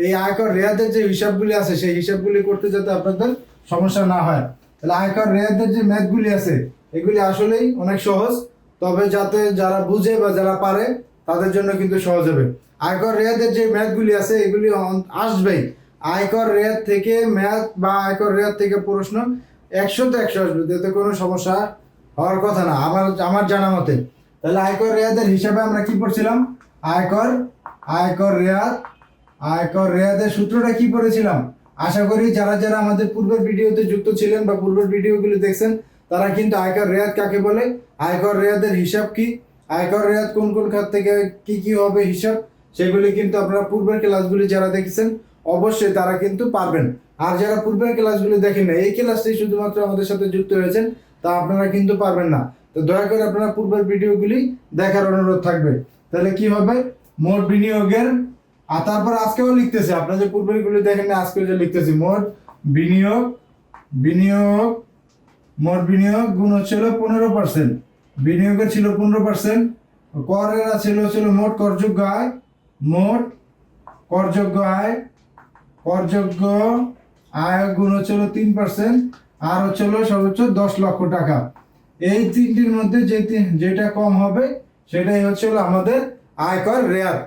এই আয়কর রেয়াতের যে হিসাবগুলি আছে সেই হিসাবগুলি করতে যাতে আপনাদের সমস্যা না হয়। তাহলে আয়কর রেয়াতের যে ম্যাথগুলি আছে এগুলি আসলেই অনেক সহজ, তবে যাতে যারা বুঝে বা যারা পারে তাদের জন্য কিন্তু সহজ হবে। আয়কর রেয়াতের যে ম্যাথগুলি আছে এগুলি আসবেই। আয়কর রেয়াত থেকে ম্যাথ বা আয়কর রেয়াত থেকে প্রশ্ন 100-তে 100 আসবে, এতে কোনো সমস্যা হওয়ার কথা না আমার জানা মতে। তাহলে আয়কর রেয়াতের হিসাবে আমরা কি পড়ছিলাম? আয়কর রেয়াতের সূত্রটা কি পড়েছিলাম? আশা করি যারা যারা আমাদের পূর্বের ভিডিওতে যুক্ত ছিলেন বা পূর্বের ভিডিওগুলি দেখছেন তারা কিন্তু আয়কর রেয়াত কাকে বলে, আয়কর রেয়াতের হিসাব কি, আয়কর রেয়াত কোন কোন খাত থেকে কি হবে হিসাব, সেগুলি কিন্তু আপনারা পূর্বের ক্লাসগুলি যারা দেখেছেন অবশ্যই তারা কিন্তু পারবেন। আর যারা পূর্বের ক্লাসগুলি দেখেন না, এই ক্লাসটি শুধুমাত্র আমাদের সাথে যুক্ত হয়েছেন, তা আপনারা কিন্তু পারবেন না। তো দয়া করে আপনারা পূর্বের ভিডিওগুলি দেখার অনুরোধ থাকবে। তাহলে কি হবে? মোট বিনিয়োগের, আর তারপর আজকেও লিখতেছে, আপনারা যে পূর্বেরগুলি দেখেন না, আজকেও যে লিখতেছি মোট বিনিয়োগ গুণ হচ্ছিল 15%। বিনিয়োগের ছিল 15%, করের ছিল মোট করযোগ্য আয় গুণ হচ্ছিল 3%, আর হচ্ছিল সর্বোচ্চ 10 লক্ষ টাকা। এই তিনটির মধ্যে যেটা কম হবে সেটাই হচ্ছিল আমাদের আয়কর রেয়াত।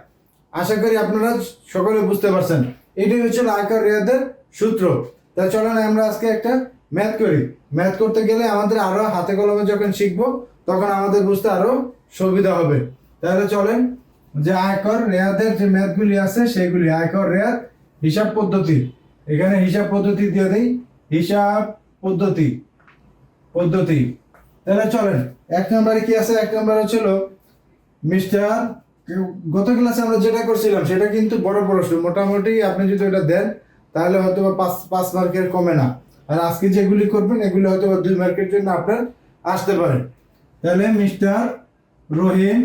আশা করি আপনারা সকলে বুঝতে পারছেন। এটাই হচ্ছিল আয়কর রেয়াতের সূত্র। তা চলেন আমরা আজকে একটা ম্যাথ করি। ম্যাথ করতে গেলে আমাদের আরো হাতে কলমে যখন শিখবো তখন আমাদের বুঝতে আরো সুবিধা হবে। তাহলে চলেন যে আয়কর রেয়াতের যে ম্যাথগুলি আছে সেগুলি আয়কর রেয়াত হিসাব পদ্ধতি, এখানে হিসাব পদ্ধতি দিয়ে দিই, হিসাব পদ্ধতি। তাহলে চলেন এক নম্বরে কি আছে? এক নম্বর হচ্ছিল মিস্টার, গত ক্লাসে আমরা যেটা করছিলাম সেটা কিন্তু বড় প্রশ্ন, মোটামুটি আপনি যদি এটা দেন তাহলে হয়তো 5 মার্কের কমে না। আর আজকে যেগুলি করবেন এগুলি হয়তো 2 মার্কের জন্য আপনার আসতে পারে। তাহলে মিস্টার রহিম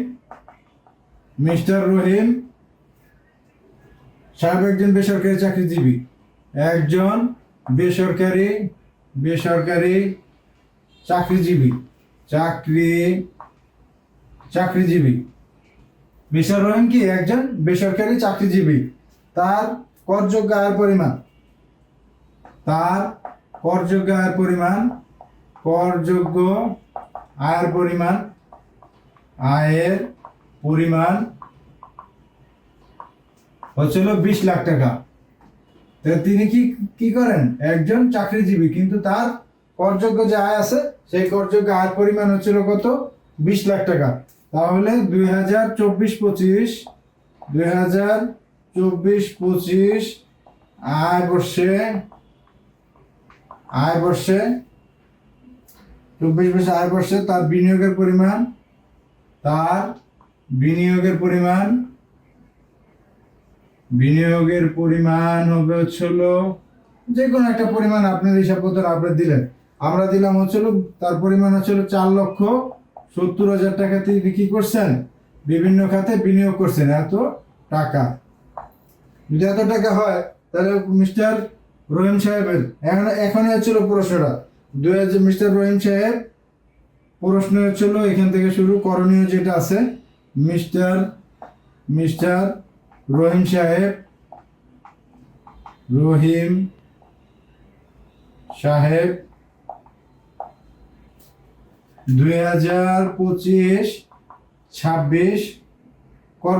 সাহেব একজন বেসরকারি চাকরিজীবী, একজন বেসরকারি চাকরিজীবী। মিস্টার রহিম কি একজন বেসরকারি চাকরিজীবী। তার করযোগ্য আয়ের পরিমাণ হচ্ছিল 20 লাখ টাকা। তিনি কি করেন? একজন চাকরিজীবী, কিন্তু তার করযোগ্য যে আয় আছে সেই করযোগ্য আয়ের পরিমাণ হচ্ছিল কত? 20 লাখ টাকা। তাহলে 2024-25 আয় বর্ষে 24 আয় বর্ষে তার বিনিয়োগের পরিমাণ হবে হচ্ছিল যে কোনো একটা পরিমাণ আপনার হিসাব মতো আপনি দিলেন, আমরা দিলাম হচ্ছিল তার পরিমাণ হচ্ছিল 4,70,000 টাকা তিনি কি করছেন? বিভিন্ন খাতে বিনিয়োগ করছেন এত টাকা। যদি এত টাকা হয় তাহলে মিস্টার রহিম সাহেবের এখন হচ্ছিল প্রশ্নটা মিস্টার রহিম সাহেব, প্রশ্ন হচ্ছিল এখান থেকে শুরু, করণীয় যেটা আছে, মিস্টার রহিম সাহেব 2025-26 কর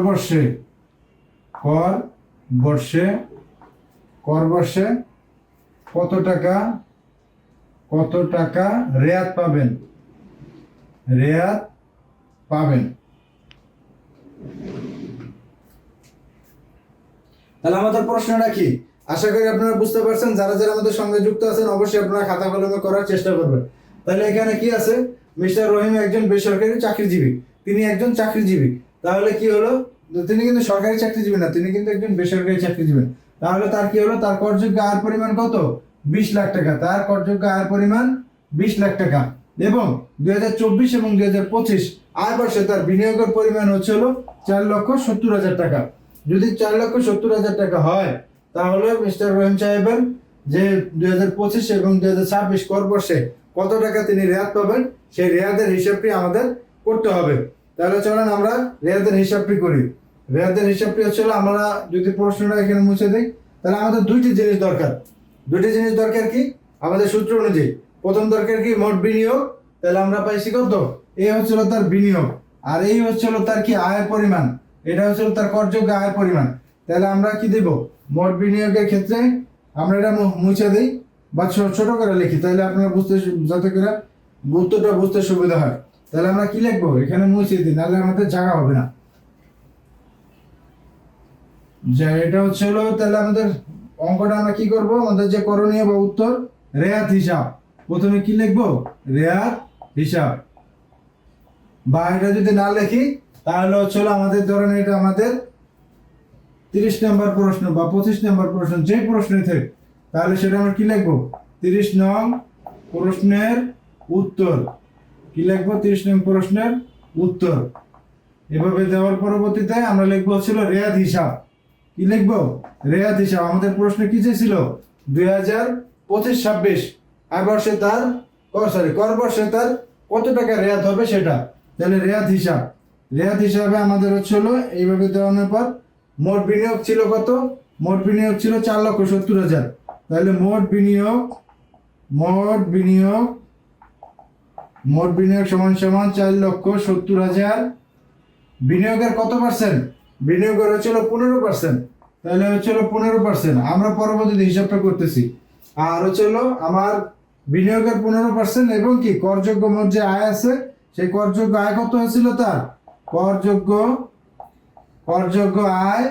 বর্ষে কত টাকা রেয়াত পাবেন। তাহলে আমাদের প্রশ্নটা কি? আশা করি আপনারা বুঝতে পারছেন। যারা যারা আমাদের সঙ্গে যুক্ত আছেন অবশ্যই আপনারা খাতা কলমে করার চেষ্টা করবেন। তাহলে এখানে কি আছে? মিস্টার রহিম একজন বেসরকারি চাকরিজীবী, তিনি একজন চাকরিজীবী। তাহলে কি হলো? তিনি কিন্তু সরকারি চাকরিজীবী না, তিনি কিন্তু একজন বেসরকারি চাকরিজীবী। তাহলে তার কি হলো? তার করযোগ্য আয়ের পরিমাণ কত? 20 লাখ টাকা। তার করযোগ্য আয়ের পরিমাণ 20 লাখ টাকা, এবং 2024 এবং 2025 আয় বর্ষে তার বিনিয়োগের পরিমাণ হচ্ছিল 4,70,000 টাকা। যদি 4,70,000 টাকা হয় তাহলে মিস্টার রহিম সাহেবের যে 2025 এবং 2026 কর বর্ষে কত টাকা তিনি রেয়াত পাবেন সেই রেয়াতের হিসাবটি আমাদের করতে হবে। তাহলে চলেন আমরা রেয়াতের হিসাবটি করি। রেয়াতের হিসাবটি হচ্ছে আমরা যদি প্রশ্নটা এখানে মুছে দিই, তাহলে আমাদের দুইটি জিনিস দরকার। দুইটি জিনিস দরকার কি আমাদের সূত্র অনুযায়ী? প্রথম দরকার কি মোট বিনিয়োগ, তাহলে আমরা পাইছি কত? এই হচ্ছিল তার বিনিয়োগ, আর এই হচ্ছিল তার কি আয়ের পরিমাণ, এটা হচ্ছিল তার করযোগ্য আয়ের পরিমাণ। তাহলে আমরা কি দেব? মোট বিনিয়োগের ক্ষেত্রে আমরা এটা মুছে দিই বা ছোট করে লিখি, তাহলে আপনারা বুঝতে, যাতে করে উত্তরটা বুঝতে সুবিধা হয়। তাহলে আমরা কি লিখবো? এখানে মুছে দিই, নাহলে আমাদের জায়গা হবে না। যে এটা হচ্ছিল, তাহলে আমাদের অঙ্কটা আমরা কি করব? আমাদের যে করণীয় বা উত্তর, রেয়াত হিসাব। প্রথমে কি লিখবো? রেয়াত হিসাব। বা এটা যদি না লিখি তাহলে হচ্ছিল আমাদের, ধরেন এটা আমাদের 30 নম্বর প্রশ্ন বা 25 নম্বর প্রশ্ন, যে প্রশ্নই থাক, তাহলে সেটা আমরা কি লিখবো? 30 নং প্রশ্নের উত্তর। কি লিখবো? 30 নং প্রশ্নের উত্তর। এভাবে দেওয়ার পরবর্তীতে আমরা লিখবো হচ্ছিল রেয়াত হিসাব। কি লিখবো? রেয়াত হিসাব। আমাদের প্রশ্ন কি ছিল? 2025-26 আয় বর্ষে তার কর বর্ষে তার কত টাকা রেয়াত হবে সেটা। তাহলে রেয়াত হিসাব, রেয়াত হিসাবে আমাদের হচ্ছিল এইভাবে দেওয়ানোর পর মোট বিনিয়োগ ছিল কত? মোট বিনিয়োগ ছিল 4,70,000। তাহলে মোট বিনিয়োগ সমান সমান 4,70,000। বিনিয়োগের কত পার্সেন্ট? বিনিয়োগের হচ্ছিল 15%। তাহলে হচ্ছিল 15%। আমরা পরবর্তীতে হিসাবটা করতেছি। আর হচ্ছিল আমার বিনিয়োগের 15% এবং কি করযোগ্য মোট যে আয় আছে, সেই করযোগ্য আয় কত হয়েছিল তার? করযোগ্য আয়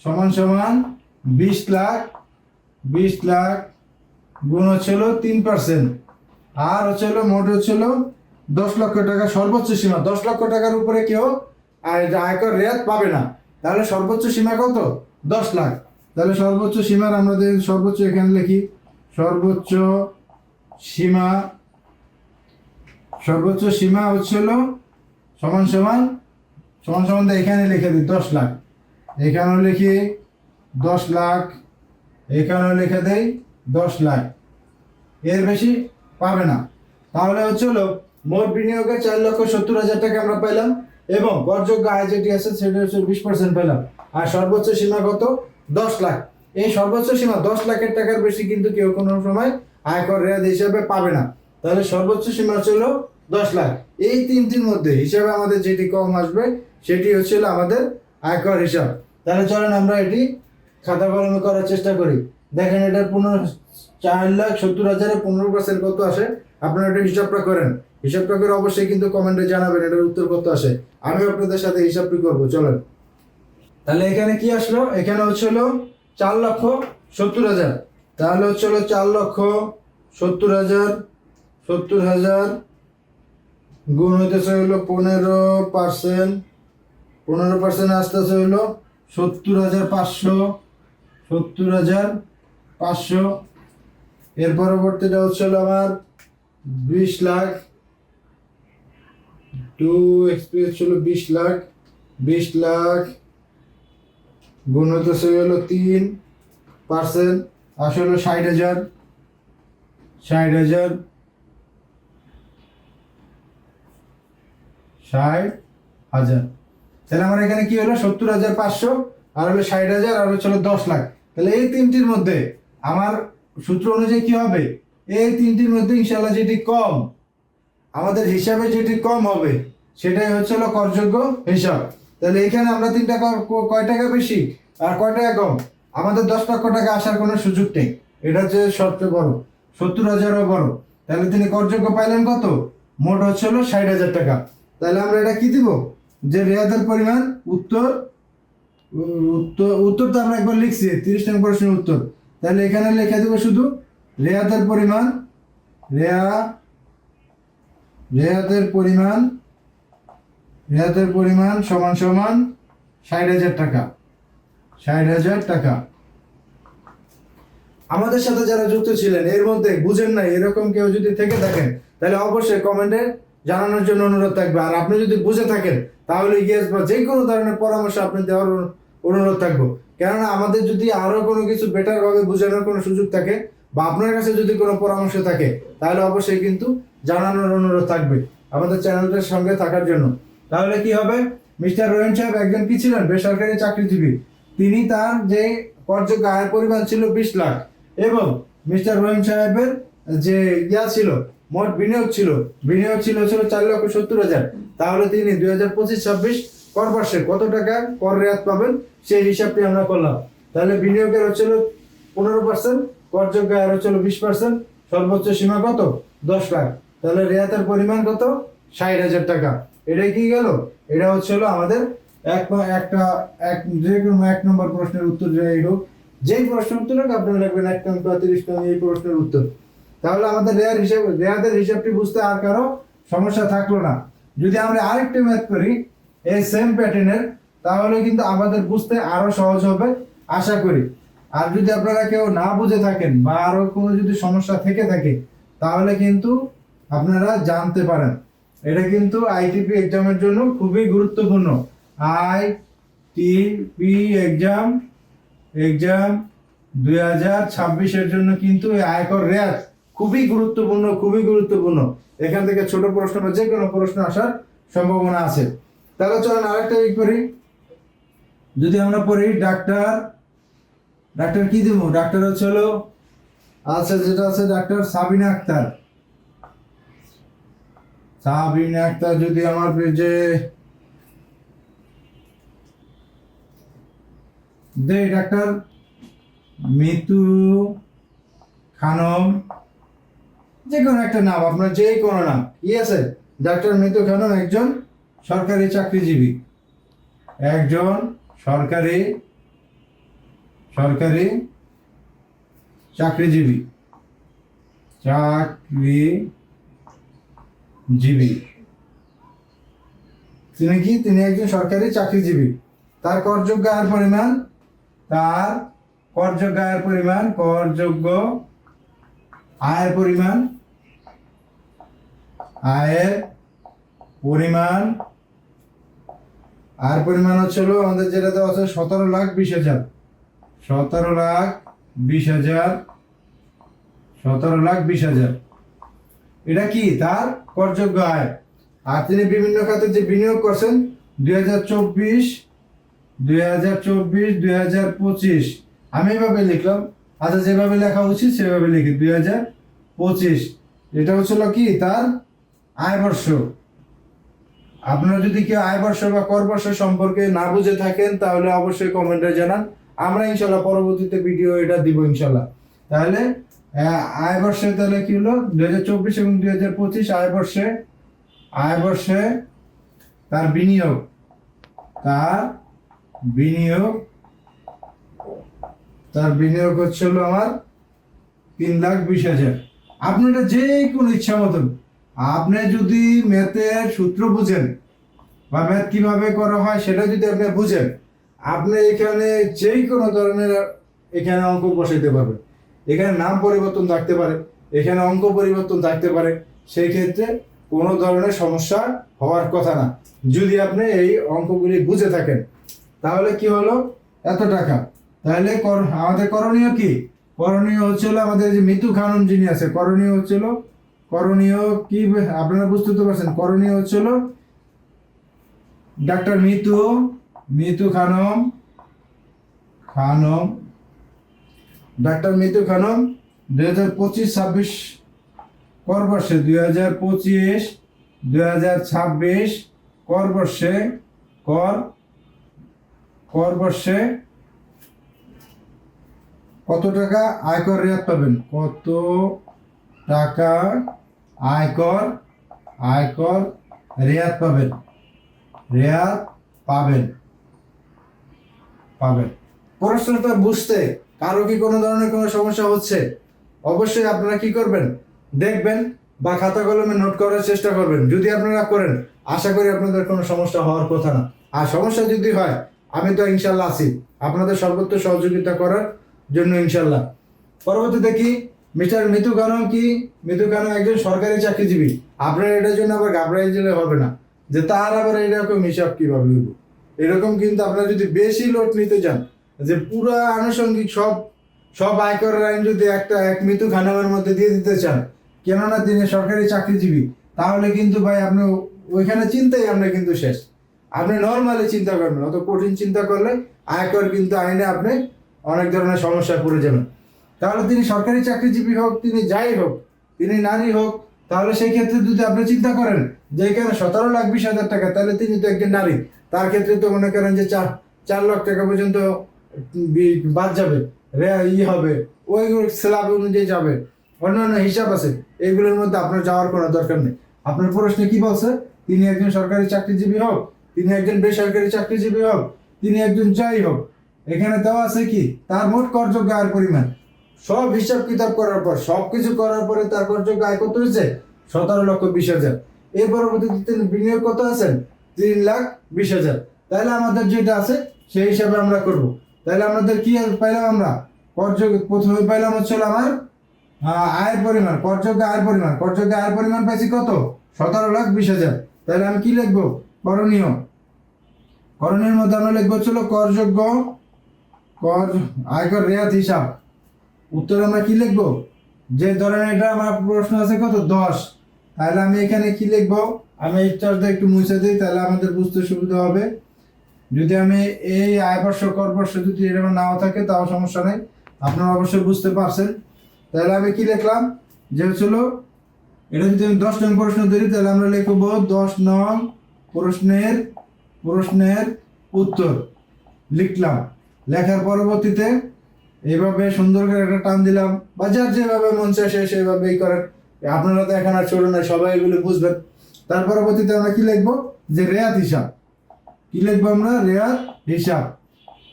সমান সমান 20 লাখ গুণ হচ্ছিল 3%। আর হচ্ছিল মোট হচ্ছিল 10 লক্ষ টাকা সর্বোচ্চ সীমা। 10 লক্ষ টাকার উপরে কেউ আয়কর রেয়াত পাবে না। তাহলে সর্বোচ্চ সীমা কত? 10 লাখ। তাহলে সর্বোচ্চ সীমার আমরা সর্বোচ্চ এখানে লিখি, সর্বোচ্চ সীমা হচ্ছিল সমান সমান এখানে লিখে দিই 10 লাখ। এখানেও লিখি 10 লাখ, এখানেও লিখে দেই 10 লাখ। এর বেশি পাবে না। তাহলে হচ্ছিল মোট বিনিয়োগে 4,70,000 টাকা আমরা পাইলাম, এবং করযোগ্য আয় যেটি আছে সেটা হচ্ছে 20% পেলাম। আর সর্বোচ্চ সীমা কত? 10 লাখ। এই সর্বোচ্চ সীমা 10 লাখের টাকার বেশি কিন্তু কেউ কোনো সময় আয়কর রেয়াত হিসাবে পাবে না। তাহলে সর্বোচ্চ সীমা ছিল 10 লাখ। এই তিনটির মধ্যে হিসাবে আমাদের যেটি কম আসবে সেটি হচ্ছিল আমাদের আয়কর হিসাব। তাহলে চলেন আমরা এটি খাতা কলমে করার চেষ্টা করি। দেখেন এটা 4,70,000-এর 15% কত আসে? আপনারা এটা হিসাবটা করেন। হিসাবটা করে অবশ্যই কিন্তু কমেন্টে জানাবেন এটার উত্তর কত আসে। আমি আপনাদের সাথে হিসাবটি করব। চলেন। তাহলে এখানে কি আসলো? এখানে হচ্ছিল 4,70,000। তাহলে হচ্ছিল 4,70,000 গুণ হইতেছে হইলো 15% আসতেছে হইলো 70,500। এর পরবর্তীটা হচ্ছিল আমার 20 লাখ। 2 ছিল 20 লাখ। 20 লাখ গুণ হইতেছে হলো 3%, আসলে 60,000। 60,000 তাহলে আমার এখানে কি হলো? 70,500 আর হলো 60,000 আর হচ্ছিল 10 লাখ। তাহলে এই তিনটির মধ্যে আমার সূত্র অনুযায়ী কি হবে? এই তিনটির মধ্যে ইনশাল্লাহ যেটি কম, আমাদের হিসাবে যেটি কম হবে সেটাই হচ্ছিল করযোগ্য হিসাব। তাহলে এখানে আমরা 3 টাকা, কয় টাকা বেশি আর কয় টাকা কম? আমাদের 10 লক্ষ টাকা আসার কোনো সুযোগ নেই। এটা হচ্ছে সবচেয়ে বড়, 70,000ও বড়। তাহলে তিনি করযোগ্য পাইলেন কত? মোট হচ্ছিল 60,000 টাকা। তাহলে আমরা এটা কি দিব? যে রেয়াতের পরিমাণ, উত্তর তো আমরা একবার লিখছি 30 নং প্রশ্নের উত্তর। তাহলে এখানে লিখে দেব শুধু রেয়াতের পরিমাণ সমান সমান 60,000 টাকা। 60,000 টাকা। আমাদের সাথে যারা যুক্ত ছিলেন, এর মধ্যে বুঝেন নাই এরকম কেউ যদি থেকে থাকেন, তাহলে অবশ্যই কমেন্টে জানানোর জন্য অনুরোধ থাকবে। আর আপনি যদি বুঝে থাকেন তাহলে ইতিহাস বা যে কোনো ধরনের পরামর্শ আপনি দেওয়ার অনুরোধ থাকবো। কেননা আমাদের যদি আরো কোনো কিছু বেটার ভাবে বোঝানোর কোনো সুযোগ থাকে বা আপনার কাছে যদি কোনো পরামর্শ থাকে, তাহলে অবশ্যই কিন্তু জানানোর অনুরোধ থাকবে আমাদের চ্যানেলটার সঙ্গে থাকার জন্য। তাহলে কি হবে? মিস্টার রহিম সাহেব একজন কি ছিলেন? বেসরকারি চাকরিজীবী। তিনি তার যে করযোগ্য আয়ের পরিমাণ ছিল 20 লাখ, এবং মিস্টার রহিম সাহেবের যে ছিল, মোট বিনিয়োগ ছিল 4,70,000। তাহলে তিনি 2025-26 কর বর্ষে কত টাকা কর রেয়াত পাবেন সেই হিসাবটি আমরা করলাম। তাহলে বিনিয়োগের হচ্ছিল 15%, করযোগ্য আয়ের হচ্ছিল 20%, সর্বোচ্চ সীমা কত? 10 লাখ। তাহলে রেয়াতের পরিমাণ কত? 60,000 টাকা। এটাই কি গেল? এটা হচ্ছিল আমাদের এক নম্বর প্রশ্নের উত্তর। যাই হোক, যেই প্রশ্নের উত্তর হোক আপনারা লিখবেন 1 নং 30 নং এই প্রশ্নের উত্তর। তাহলে আমাদের রেয়াতের হিসাবটি বুঝতে আর কারো সমস্যা থাকলো না। যদি আমরা আরেকটি ম্যাথ করি এই সেম প্যাটার্নের, তাহলে কিন্তু আমাদের বুঝতে আরো সহজ হবে আশা করি। আর যদি আপনারা কেউ না বুঝে থাকেন বা আরো কোনো যদি সমস্যা থেকে থাকে, তাহলে কিন্তু আপনারা জানতে পারেন। এটা কিন্তু আইটিপি এক্সামের জন্য খুবই গুরুত্বপূর্ণ। আইটিপি এক্সাম 2026 এর জন্য কিন্তু এই আয়কর রেয়াত খুবই গুরুত্বপূর্ণ। এখান থেকে ছোট প্রশ্ন বা যে কোনো প্রশ্ন আসার সম্ভাবনা আছে। তাহলে চলেন আরেকটা করি। যদি আমরা পড়ি ডাক্তার কি দেব? ডাক্তার হচ্ছে হলো আচ্ছা, যেটা আছে ডাক্তার সাবিনা আক্তার। যদি আমার পেজে ডাক্তার মিতু খানম, যে কোনো একটা নাম, আপনার যে কোনো নাম কি আছে। ডাক্তার মিতু খানম একজন সরকারি চাকরিজীবী, চাকরিজীবী। তিনি একজন সরকারি চাকরিজীবী। তার করযোগ্য আয়ের পরিমাণ হচ্ছিল আমাদের যেটা দেওয়া আছে 17,20,000। 17,20,000 এটা কি তার করযোগ্য আয়। আর তিনি বিভিন্ন খাতে যে বিনিয়োগ করছেন 2024-2025, আমি এভাবে লিখলাম। আচ্ছা, যেভাবে লেখা উচিত সেভাবে লিখি। 2025 এটা হচ্ছিল কি তার আয় বর্ষ। আপনারা যদি কেউ আয় বর্ষ বা কর বর্ষ সম্পর্কে না বুঝে থাকেন, তাহলে অবশ্যই কমেন্টে জানান। আমরা ইনশাল্লাহ পরবর্তীতে ভিডিও এটা দিব ইনশাল্লাহ। তাহলে আয় বর্ষে তাহলে কি হলো 2024 এবং 2025 আয় বর্ষে তার বিনিয়োগ হচ্ছিল আমার 3,20,000। আপনি এটা যে কোনো ইচ্ছা মতন, আপনি যদি ম্যাথের সূত্র বুঝেন বা ম্যাথ কিভাবে করা হয় সেটা যদি আপনি বুঝেন, আপনি এখানে যে কোনো ধরনের এখানে অঙ্ক বসাইতে পারবেন। এখানে নাম পরিবর্তন থাকতে পারে, এখানে অঙ্ক পরিবর্তন থাকতে পারে। সেই ক্ষেত্রে কোনো ধরনের সমস্যা হওয়ার কথা না, যদি আপনি এই অঙ্কগুলি বুঝে থাকেন। তাহলে কি হলো? এত টাকা। তাহলে আমাদের করণীয় কি? করণীয় হচ্ছিল আমাদের যে মিতু খানম যিনি আছে, করণীয় কি আপনারা বুঝতে তো পারছেন। করণীয় হচ্ছিল ডাক্তার মিতু খানম ডাক্তার মিতু খানম 2025-26 কর বর্ষে 2025-2026 কর বর্ষে কত টাকা আয়কর রেয়াত পাবেন? কত টাকা আয়কর রেয়াত পাবেন? প্রশ্নটা বুঝতে কারো কি কোনো ধরনের কোনো সমস্যা হচ্ছে? অবশ্যই আপনারা কি করবেন? দেখবেন বা খাতা কলমে নোট করার চেষ্টা করবেন। যদি আপনারা করেন, আশা করি আপনাদের কোনো সমস্যা হওয়ার কথা না। আর সমস্যা যদি হয়, আমি তো ইনশাল্লাহ আছি আপনাদের সর্বোচ্চ সহযোগিতা করার জন্য ইনশাল্লাহ। পরবর্তীতে কি মিস্টার মিতু খানম একজন সরকারি চাকরিজীবী। আপনারা এটার জন্য আবার ঘাবড়াই গেলে হবে না যে তার আবার এরকম হিসাব কিভাবে হইব। এরকম কিন্তু আপনারা যদি বেশি লোড নিতে যান, যে পুরো আনুষঙ্গিক সব আয়করের আইন যদি এক মিতু খানমের মধ্যে দিয়ে দিতে চান, কেননা তিনি সরকারি চাকরিজীবী, তাহলে কিন্তু ভাই আপনি ওইখানে চিন্তাই আমরা কিন্তু শেষ। আপনি নর্মালি চিন্তা করবেন, অত কঠিন চিন্তা করলে আয়কর কিন্তু আইনে আপনি অনেক ধরনের সমস্যায় পড়ে যাবেন। তাহলে তিনি সরকারি চাকরিজীবী হোক, তিনি যাই হোক, তিনি নারী হোক, তাহলে সেই ক্ষেত্রে যদি আপনি চিন্তা করেন যে এখানে 17,20,000 টাকা, তাহলে তিনি তো একজন নারী, তার ক্ষেত্রে তো মনে করেন যে 4 লাখ টাকা পর্যন্ত বাদ যাবে, হবে, ওই স্ল্যাব অনুযায়ী যাবে, অন্যান্য হিসাব আছে, এগুলোর মধ্যে আপনার যাওয়ার কোনো দরকার নেই। আপনার প্রশ্নে কি বলছে? তিনি একজন সরকারি চাকরিজীবী হোক, তিনি একজন বেসরকারি চাকরিজীবী হোক, তিনি একজন যাই হোক, এখানে দেওয়া আছে কি তার মোট করযোগ্য আয়ের পরিমাণ। সব হিসাব কিতাব করার পর, সবকিছু করার পরে তার করযোগ্য আয় কত হয়েছে? 17,20,000। এর পরবর্তীতে তিনি বিনিয়োগ কত আছেন? 3,20,000। তাহলে আমাদের যেটা আছে সেই হিসাবে আমরা করব। তাহলে আমাদের কি পাইলাম? আমরা করযোগ্য প্রথমে পাইলাম হচ্ছে আমার আয়ের পরিমাণ, করযোগ্য আয়ের পরিমাণ। করযোগ্য আয়ের পরিমাণ পাইছি কত? 17,20,000। তাহলে আমি কি লিখবো? করণীয়। করণীয়ের মধ্যে আমরা লিখবো হচ্ছিল করযোগ্য আয়কর রেয়াত হিসাব। উত্তর আমরা কি লিখবো? যে ধরেন এটা আমার প্রশ্ন আছে কত? 10। তাহলে আমি এখানে কি লিখবো? আমি এই চার্টটা একটু মুছে দিই, তাহলে আমাদের বুঝতে সুবিধা হবে। যদি আমি এই আয়বর্ষ করবর্ষ যদি এরকম নাও থাকে তাও সমস্যা নেই, আপনারা অবশ্যই বুঝতে পারছেন। তাহলে আমি কি লিখলাম? যে হচ্ছিল এটা যদি আমি 10 নং প্রশ্ন ধরি, তাহলে আমরা লিখবো 10 নং প্রশ্নের উত্তর লিখলাম। লেখার পরবর্তীতে এইভাবে সুন্দর করে একটা টান দিলাম, বা যার যেভাবে মন চায় সেইভাবেই করেন, আপনারা তো এখন আর ছোট না, সবাই এগুলো বুঝবেন। তার পরবর্তীতে আমরা কি লিখবো? যে রেয়াত হিসাব। কি লিখবো আমরা? রেয়াত হিসাব।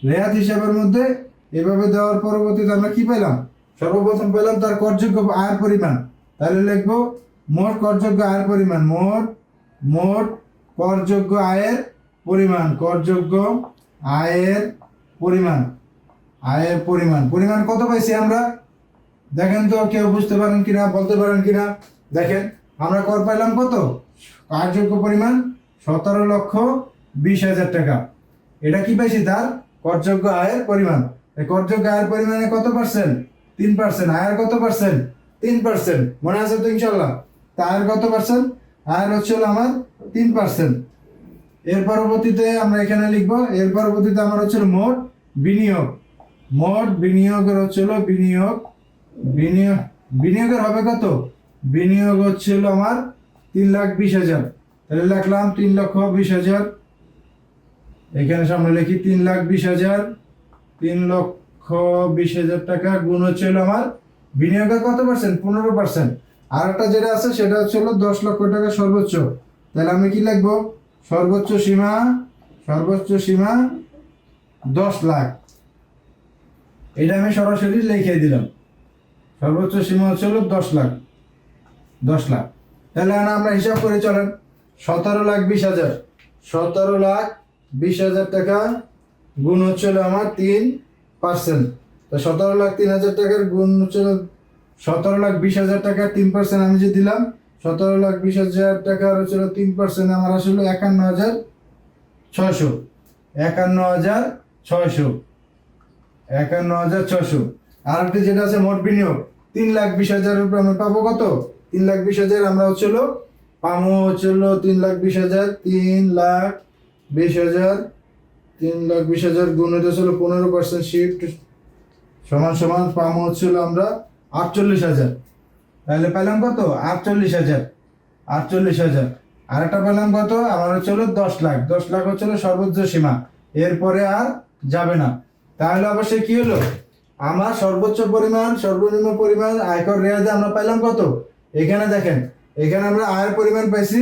রেয়াত হিসাবের মধ্যে এভাবে দেওয়ার পরবর্তীতে আমরা কি পেলাম? সর্বপ্রথম পেলাম তার করযোগ্য আয়ের পরিমাণ। তাহলে লিখবো মোট করযোগ্য আয়ের পরিমাণ। মোট করযোগ্য আয়ের পরিমাণ। করযোগ্য আয়ের পরিমাণ। আয়ের পরিমাণ। পরিমাণ কত পাইছি আমরা? দেখেন তো, কেউ বুঝতে পারেন কিনা, বলতে পারেন কিনা? দেখেন আমরা কর পাইলাম কত? কার্যযোগ্য পরিমাণ 17,20,000 টাকা। এটা কি পাইছি? তার করযোগ্য আয়ের পরিমাণ। এই করযোগ্য আয়ের পরিমাণে কত পার্সেন্ট? 3%। আয়ের কত পার্সেন্ট? 3%। মনে আছে তো ইনশাল্লাহ? তা আয়ের কত পার্সেন্ট? আয়ের হচ্ছে আমার 3%। এর পরবর্তীতে আমরা এখানে লিখবো, এর পরবর্তীতে আমার হচ্ছে মোট বিনিয়োগ। মোট বিনিয়োগের হচ্ছিল বিনিয়োগের হবে কত? বিনিয়োগ হচ্ছিল আমার 3,20,000। তাহলে লিখলাম 3,20,000। এখানে সামনে লিখি 3,20,000। 3,20,000 টাকা গুণ হচ্ছিল আমার বিনিয়োগের কত পার্সেন্ট? 15%। আর একটা যেটা আছে সেটা হচ্ছিল 10 লক্ষ টাকা সর্বোচ্চ। তাহলে আমি কি লিখবো? সর্বোচ্চ সীমা 10 লাখ। এটা আমি সরাসরি লিখে দিলাম। সর্বোচ্চ সীমা হচ্ছিল 10 লাখ। 10 লাখ। তাহলে আমরা হিসাব করে চলেন। 17,20,000। 17,20,000 টাকা গুণ হচ্ছিল আমার 3%। তো 17,03,000 টাকার গুণ হচ্ছিল 17,20,000 টাকার 3% আমি যে দিলাম, 17,20,000 টাকার হচ্ছিল 3% আমার আসলে 51,600। 51,600। আর একটা যেটা আছে মোট বিনিয়োগ 3,20,000 উপরে আমরা পাবো কত? 3,20,000 আমরা হচ্ছিল পাবো হচ্ছিল 3,20,000। 3,20,000 গুণ হচ্ছিল 15% শিফট সমান পাবো হচ্ছিল আমরা 48,000। তাহলে পেলাম কত? 48,000। আর একটা পেলাম কত? আমার হচ্ছিল 10 লাখ। 10 লাখ হচ্ছিল সর্বোচ্চ সীমা, এরপরে আর যাবে না। তাহলে অবশ্যই কি হলো? আমার সর্বোচ্চ পরিমাণ, সর্বনিম্ন পরিমাণ আয়কর রেয়াতে আমরা পাইলাম কত? এখানে দেখেন, এখানে আমরা আয়ের পরিমাণ পাইছি।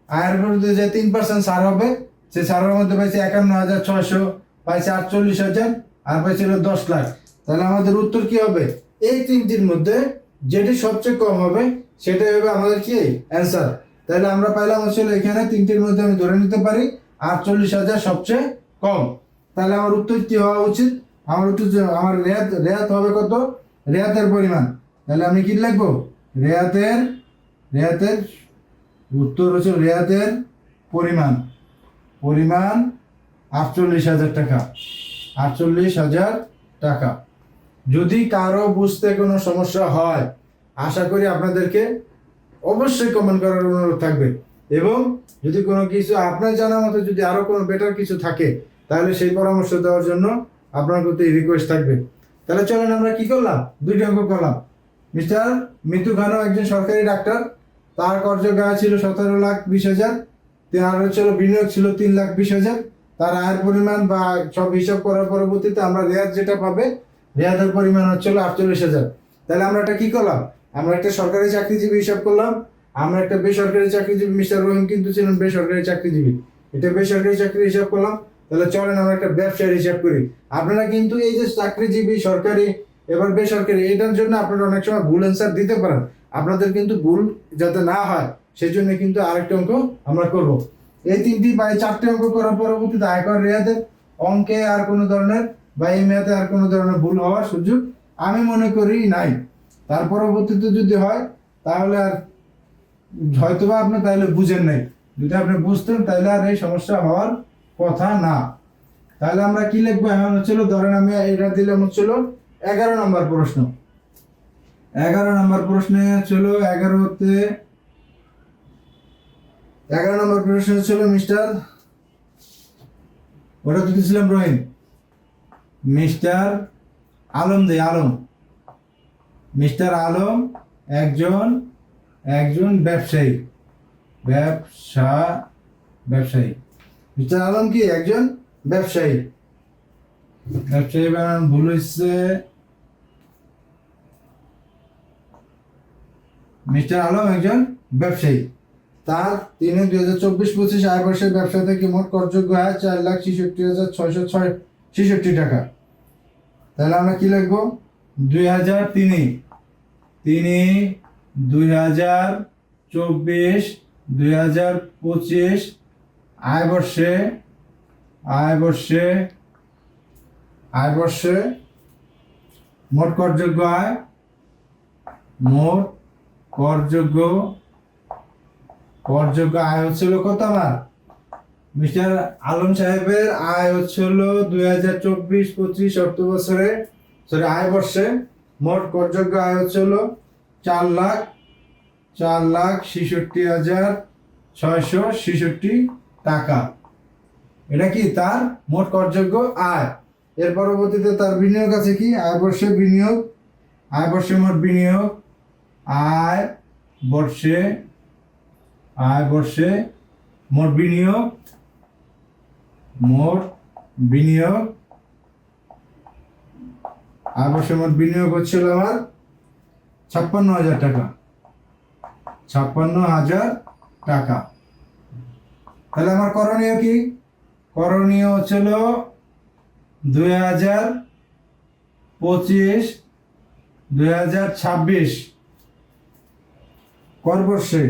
আয়ের মধ্যে যে 3% ছাড় হবে, সে ছাড়ের মধ্যে পাইছি 51,600, পাইছি 48,000, আর পাইছিল 10 লাখ। তাহলে আমাদের উত্তর কি হবে? এই তিনটির মধ্যে যেটি সবচেয়ে কম হবে সেটাই হবে আমাদের কি অ্যান্সার। তাহলে আমরা পাইলাম হচ্ছে এখানে তিনটির মধ্যে আমি ধরে নিতে পারি 48,000 সবচেয়ে কম। তাহলে আমার উত্তর কি হওয়া উচিত? আমার উত্তর আমার রেয়াত হবে কত? রেয়াতের পরিমাণ। তাহলে আমি কি লিখবো? রেয়াতের উত্তর হচ্ছে রেয়াতের পরিমাণ 48,000 টাকা। 48,000 টাকা। যদি কারো বুঝতে কোনো সমস্যা হয়, আশা করি আপনাদেরকে অবশ্যই কমেন্ট করার অনুরোধ থাকবে। এবং যদি কোনো কিছু আপনার জানা মতো যদি আরো কোনো বেটার কিছু থাকে তাহলে সেই পরামর্শ দেওয়ার জন্য আপনার প্রতি রিকোয়েস্ট থাকবে। তাহলে চলেন আমরা কি করলাম, দুইটি অঙ্ক করলাম। মিস্টার মিতু খানও একজন সরকারি ডাক্তার, তার কর্যজ্ঞ আয় ছিল 17,20,000, তার হচ্ছিল বিনিয়োগ ছিল 3,20,000, তার আয়ের পরিমাণ বা সব হিসাব করার পরবর্তীতে আমরা রেয়াত যেটা পাবে, রেয়াতের পরিমাণ হচ্ছিল 48,000। তাহলে আমরা এটা কি করলাম, আমরা একটা সরকারি চাকরিজীবী হিসাব করলাম, আমরা একটা বেসরকারি চাকরিজীবী, মিস্টার রহিম কিন্তু ছিলেন বেসরকারি চাকরিজীবী, এটা বেসরকারি চাকরি হিসাব করলাম। তাহলে চলেন আমরা একটা ব্যবসায়ের হিসাব করি। আপনারা কিন্তু এই যে চাকরিজীবী, সরকারি এবার বেসরকারি, এটার জন্য আপনারা অনেক সময় ভুল অ্যান্সার দিতে পারেন। আপনাদের কিন্তু ভুল যাতে না হয় সেই জন্য কিন্তু আরেকটা অঙ্ক আমরা করব। এই তিনটি বা এই চারটে অঙ্ক করার পরবর্তীতে আয়কর রেয়াতের অঙ্কে আর কোনো ধরনের বা এই ম্যাথে আর কোনো ধরনের ভুল হওয়ার সুযোগ আমি মনে করি নাই। তার পরবর্তীতে যদি হয় তাহলে আর হয়তোবা আপনি তাহলে বুঝেন নাই, যদি আপনি বুঝতেন তাহলে আর এই সমস্যা হওয়ার কথা না। তাহলে আমরা কি লিখবো, এখন হচ্ছিল ধরেন আমি এটা দিলাম হচ্ছিল 11 নম্বর প্রশ্ন। 11 নম্বর প্রশ্নে ছিল 11 নম্বর প্রশ্ন ছিল মিস্টার, ওটা তো দিয়েছিলাম রহিম, মিস্টার আলম মিস্টার আলম একজন ব্যবসায়ী, মিস্টার আলম কি একজন ব্যবসায়ী বানান ভুল হচ্ছে, মিস্টার আলম একজন ব্যবসায়ী, তার তিনি 2024-25 আয় বর্ষের ব্যবসা থেকে মোট করযোগ্য আয় 4,66,666 টাকা। তাহলে আমরা কি লিখবো, 2023-2024-2025 আয় বর্ষে মোট করযোগ্য আয় হচ্ছিল কত, আমার মিস্টার আলম সাহেবের আয় হচ্ছিল 2024-25 অর্থ বছরে আয় বর্ষে মোট করযোগ্য আয় হচ্ছিল 4,66,666 টাকা। এটা কি তার মোট করযোগ্য আয়। এর পরবর্তীতে তার বিনিয়োগ আছে কি, আয় বর্ষে মোট বিনিয়োগ, আয় বর্ষে মোট বিনিয়োগ হচ্ছিল আমার 56,000 টাকা। তাহলে আমার করণীয় কি, করণীয় হচ্ছিল 2025-2026 কর বর্ষে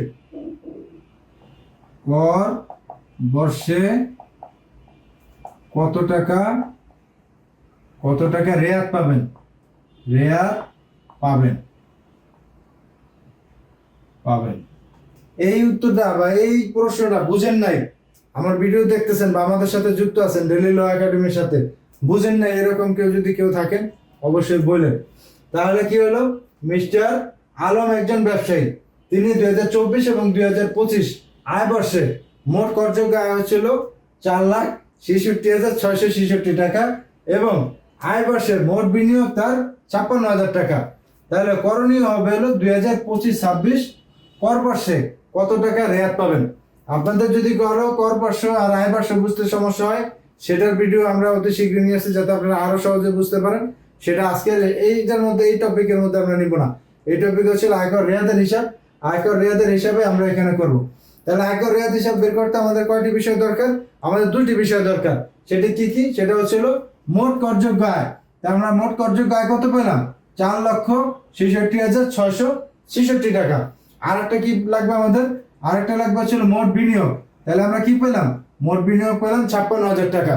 কত টাকা রেয়াত পাবেন। এই উত্তরটা বা এই প্রশ্নটা বুঝেন নাই, আমার ভিডিও দেখতেছেন বা আমাদের সাথে যুক্ত আছেন ডেইলি ল একাডেমির সাথে, বুঝেন নাই এরকম যদি কেউ থাকেন অবশ্যই বলেন। তাহলে কি হলো, মিস্টার আলম একজন ব্যবসায়ী, তিনি 2024 এবং 2025 আয় বর্ষে মোট করযোগ্য আয় হচ্ছিল 4,66,666 টাকা এবং আয় বর্ষের মোট বিনিয়োগ তার 56,000 টাকা। তাহলে করণীয় হবে হলো 2025-26 কর বর্ষে কত টাকা রেয়াত পাবেন। আপনাদের যদি কর বর্ষ আর আয় বর্ষ বুঝতে সমস্যা হয়, সেটার ভিডিও আমরা অতি শীঘ্রই নিয়ে আসছি যাতে আপনারা আরো সহজে বুঝতে পারেন। সেটা আজকে এই টপিকের মধ্যে আমরা নিব না। এই টপিক হচ্ছে আয়কর রেয়াতের হিসাবে আমরা এখানে করব। তাহলে আয়কর রেয়াত হিসাব বের করতে আমাদের কয়টি বিষয় দরকার, আমাদের দুইটি বিষয় দরকার। সেটি কি, সেটা হচ্ছিল মোট করযোগ্য আয়। তার আমরা মোট করযোগ্য আয় কত পেলাম, 4,66,666 টাকা। আর একটা কি লাগবে আমাদের, আরেকটা লাগবে হচ্ছিল মোট বিনিয়োগ। তাহলে আমরা কি পেলাম, মোট বিনিয়োগ পেলাম 56,000 টাকা।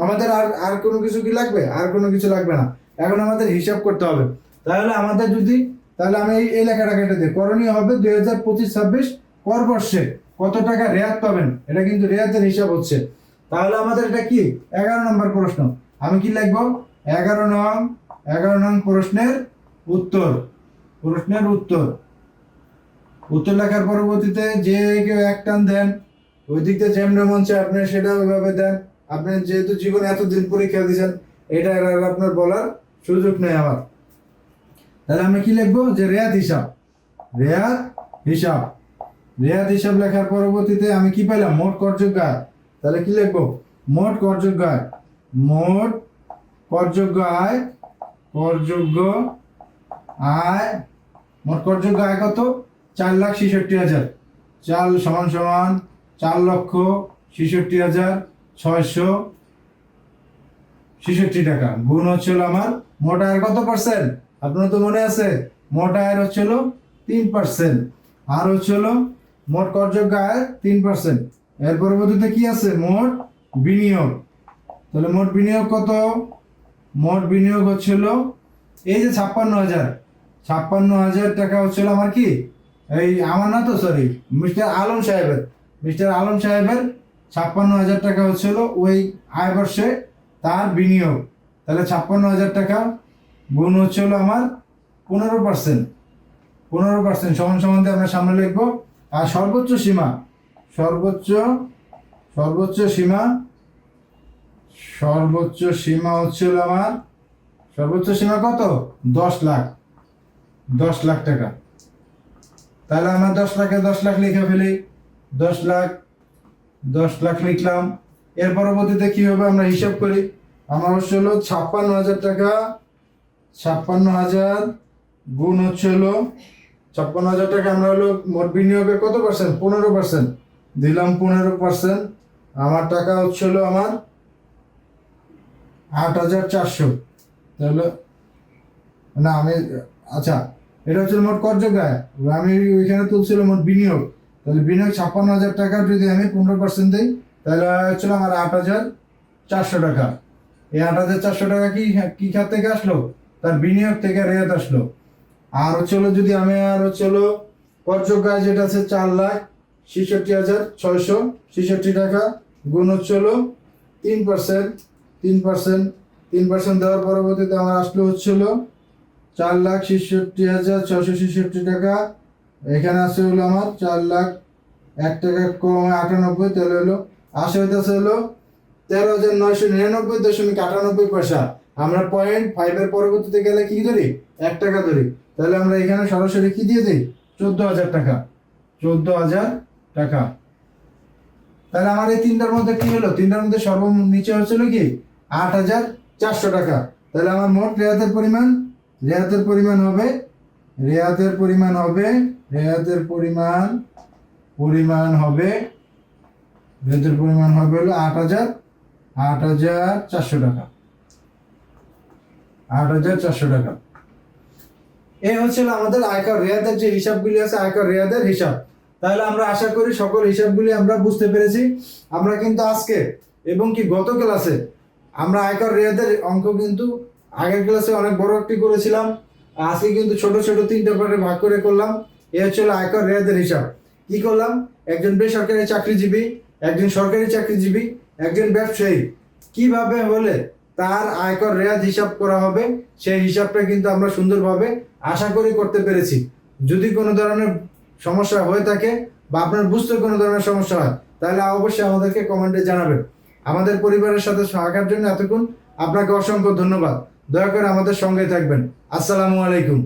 আমাদের আর কোনো কিছু কি লাগবে, আর কোনো কিছু লাগবে না। এখন আমাদের হিসাব করতে হবে। তাহলে আমি এই লেখাটা কেটে দিই। করণীয় হবে 2025-26 কর বর্ষে কত টাকা রেয়াত পাবেন, এটা কিন্তু রেয়াতের হিসাব হচ্ছে। তাহলে আমাদের এটা কি 11 নম্বর প্রশ্ন। আমি কি লিখবো, 11 নং প্রশ্নের উত্তর। উত্তর লেখার পরবর্তীতে যে কেউ এক টান দেন, ওই দিক দিয়ে যেমন মন চায় আপনি সেটা ওইভাবে দেন। আপনি যেহেতু জীবনে এতদিন পরীক্ষা দিয়েছেন, এটা আর আপনার বলার সুযোগ নেই আমার। তাহলে আমি কি লিখবো, যে রেয়াত হিসাব, রেয়াত হিসাব, রেয়াত হিসাব লেখার পরবর্তীতে আমি কি পেলাম, মোট করযোগ্য আয়। তাহলে কি লিখবো, মোট করযোগ্য আয়, মোট করযোগ্য আয়, করযোগ্য আয়, মোট করযোগ্য আয় কত, 4,66,000। 4,66,667 টাকা গুণ হচ্ছিল আমার মোট আয়ের কত পার্সেন্ট, আপনার তো মনে আছে, মোট আয়ের হচ্ছিল 3%, আর হচ্ছিল মোট করযোগ্য আয়ের 3%। এর পরবর্তীতে কি আছে, মোট বিনিয়োগ। তাহলে মোট বিনিয়োগ কত, মোট বিনিয়োগ হচ্ছিল এই যে 56,000 টাকা হচ্ছিল আমার কি, এই আমার না তো, সরি, মিস্টার আলম সাহেবের, মিস্টার আলম সাহেবের 56,000 টাকা হচ্ছিল ওই আয় বর্ষে তার বিনিয়োগ। তাহলে 56,000 টাকা গুণ হচ্ছিল আমার 15%, 15% সমান সমান দিয়ে আমরা সামনে লিখবো। আর সর্বোচ্চ সীমা, সর্বোচ্চ সীমা, সর্বোচ্চ সীমা হচ্ছিল আমার, সর্বোচ্চ সীমা কত, 10 লাখ, 10 লাখ টাকা। তাহলে আমরা 10 লাখে 10 লাখ লিখে ফেলি, 10 লাখ, 10 লাখ লিখলাম। এর পরবর্তীতে কি হবে আমরা হিসাব করি, আমার হচ্ছিল 56,000 টাকা, 56,000 গুণ হচ্ছিল 56,000 টাকা আমরা হলো মোট বিনিয়োগের কত পার্সেন্ট, 15% দিলাম, 15%। আমার টাকা হচ্ছিল আমার 8,400। তাহলে না আমি, আচ্ছা এটা হচ্ছিল মোট করযোগ্য আয়, আমি ওইখানে তুলছিল মোট বিনিয়োগ। তাহলে বিনিয়োগ 56,000 টাকা যদি আমি 15% দিই, তাহলে হচ্ছিল আমার 8,400 টাকা। এই 8,400 টাকা কি খাত থেকে আসলো, তার বিনিয়োগ থেকে রেয়াত আসলো। আর হচ্ছিল যদি আমি, আর হচ্ছিল করযোগ্য আয় যেটা আছে 4,66,667 টাকা গুণ হচ্ছিল 3%, 3% দেওয়ার পরবর্তীতে আমার আসলো হচ্ছিল 4,66,667 টাকা। এখানে আছে হলো আমার 4,01 টাকা কম 98, তাহলে হলো আসে হইতেছে হলো 13,999.98 পয়সা। আমরা 0.5 এর পরবর্তীতে গেলে কি ধরি, 1 টাকা ধরি। তাহলে আমরা এখানে সরাসরি কি দিয়ে দিই, 14,000 টাকা, 14,000 টাকা। তাহলে আমার এই তিনটার মধ্যে কি হলো, তিনটার মধ্যে সর্বনিচে হচ্ছিল কি 8,400 টাকা। তাহলে আমার মোট রেয়াতের পরিমাণ, রেয়াতের পরিমাণ হবে, রেয়াতের পরিমাণ হবে, রেয়াতের পরিমাণ হবে, রেয়াতের পরিমাণ হবে হলো 8,400 টাকা, 8,400 টাকা। এই হচ্ছিল আমাদের আয়কর রেয়াতের যে হিসাবগুলি আছে, আয়কর রেয়াতের হিসাব। তাহলে আমরা আশা করি সকল হিসাবগুলি আমরা বুঝতে পেরেছি। আমরা কিন্তু আজকে এবং কি গত ক্লাসে আমরা আয়কর রেয়াতের অঙ্ক কিন্তু আগের ক্লাসে অনেক বড় একটি করেছিলাম, আজকে কিন্তু ছোট ছোট 3টা পার্টে ভাগ করে করলাম। এ হচ্ছিল আয়কর রেয়াতের হিসাব। কি করলাম, একজন বেসরকারি চাকরিজীবী, একজন সরকারি চাকরিজীবী, একজন ব্যবসায়ী কিভাবে হলে তার আয়কর রেয়াত হিসাব করা হবে, সেই হিসাবটা কিন্তু আমরা সুন্দরভাবে আশা করি করতে পেরেছি। যদি কোনো ধরনের সমস্যা হয়ে থাকে বা আপনার বুঝতে কোনো ধরনের সমস্যা হয়, তাহলে অবশ্যই আমাদেরকে কমেন্টে জানাবেন। আমাদের পরিবারের সাথে থাকার জন্য এতক্ষণ আপনাকে অসংখ্য ধন্যবাদ। দয়া করে আমাদের সঙ্গে থাকবেন। আসসালামু আলাইকুম।